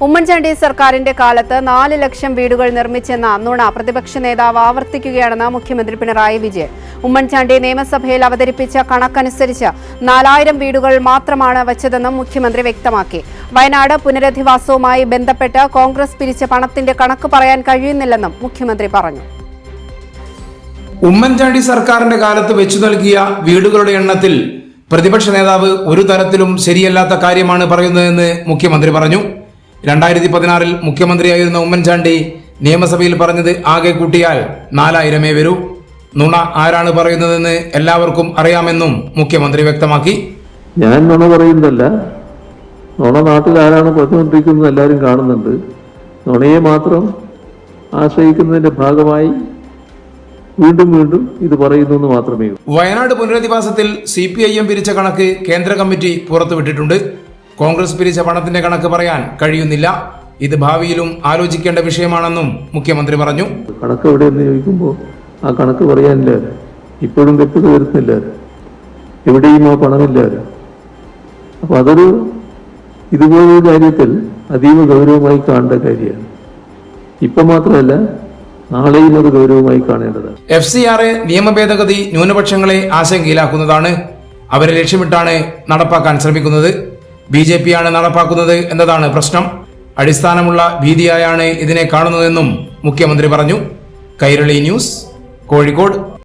ഉമ്മൻചാണ്ടി സർക്കാരിന്റെ കാലത്ത് 4 ലക്ഷം വീടുകൾ നിർമ്മിച്ചെന്ന നുണ പ്രതിപക്ഷ നേതാവ് ആവർത്തിക്കുകയാണെന്ന് മുഖ്യമന്ത്രി പിണറായി വിജയൻ. ഉമ്മൻചാണ്ടി നിയമസഭയിൽ അവതരിപ്പിച്ച കണക്കനുസരിച്ച് 4000 വീടുകൾ മാത്രമാണ് വച്ചതെന്നും മുഖ്യമന്ത്രി വ്യക്തമാക്കി. വയനാട് പുനരധിവാസവുമായി ബന്ധപ്പെട്ട് കോൺഗ്രസ് പിരിച്ച പണത്തിന്റെ കണക്ക് പറയാൻ കഴിയുന്നില്ലെന്നും മുഖ്യമന്ത്രി പറഞ്ഞു. ഉമ്മൻചാണ്ടി സർക്കാരിന്റെ കാലത്ത് വെച്ചു നൽകിയ വീടുകളുടെ എണ്ണത്തിൽ പ്രതിപക്ഷ നേതാവ് ഒരു തരത്തിലും ശരിയല്ലാത്ത കാര്യമാണ് പറയുന്നതെന്ന് മുഖ്യമന്ത്രി പറഞ്ഞു. 2016 മുഖ്യമന്ത്രിയായിരുന്ന ഉമ്മൻചാണ്ടി നിയമസഭയിൽ പറഞ്ഞത് ആകെ കൂട്ടിയാൽ 4000 വരൂ. നുണ ആരാണ് പറയുന്നതെന്ന് എല്ലാവർക്കും അറിയാമെന്നും മുഖ്യമന്ത്രി വ്യക്തമാക്കി. ഞാൻ നുണ പറയുന്നതല്ല, നുണ നാട്ടിൽ ആരാണ് പറഞ്ഞുകൊണ്ടിരിക്കുന്നത് എല്ലാവരും കാണുന്നുണ്ട്. നുണയെ മാത്രം ആശ്രയിക്കുന്നതിന്റെ ഭാഗമായി വീണ്ടും വീണ്ടും ഇത് പറയുന്നു എന്ന് മാത്രമേ ഉള്ളൂ. വയനാട് പുനരധിവാസത്തിൽ CPIM പിരിച്ച കണക്ക് കേന്ദ്ര കമ്മിറ്റി പുറത്തുവിട്ടിട്ടുണ്ട്. കോൺഗ്രസ് പിരിച്ച പണത്തിന്റെ കണക്ക് പറയാൻ കഴിയുന്നില്ല. ഇത് ഭാവിയിലും ആലോചിക്കേണ്ട വിഷയമാണെന്നും മുഖ്യമന്ത്രി പറഞ്ഞു. കണക്ക് എവിടെയെന്ന് ചോദിക്കുമ്പോൾ ആ കണക്ക് പറയാനില്ല, ഇപ്പോഴും വ്യക്തത വരുന്നില്ല, എവിടെയും ആ പണമില്ല. അപ്പൊ അതൊരു ഇതുപോലൊരു കാര്യത്തിൽ അതീവ ഗൗരവമായി കാണേണ്ട കാര്യമാണ്. ഇപ്പൊ മാത്രമല്ല, നാളെയും അത് ഗൗരവമായി കാണേണ്ടതാണ്. FCRA നിയമ ഭേദഗതി ന്യൂനപക്ഷങ്ങളെ ആശങ്കയിലാക്കുന്നതാണ്. അവരെ ലക്ഷ്യമിട്ടാണ് നടപ്പാക്കാൻ ശ്രമിക്കുന്നത്. BJP ആണ് നടപ്പാക്കുന്നത് എന്നതാണ് പ്രശ്നം. അടിസ്ഥാനമുള്ള ഭീതിയായാണ് ഇതിനെ കാണുന്നതെന്നും മുഖ്യമന്ത്രി പറഞ്ഞു. കൈരളി ന്യൂസ്, കോഴിക്കോട്.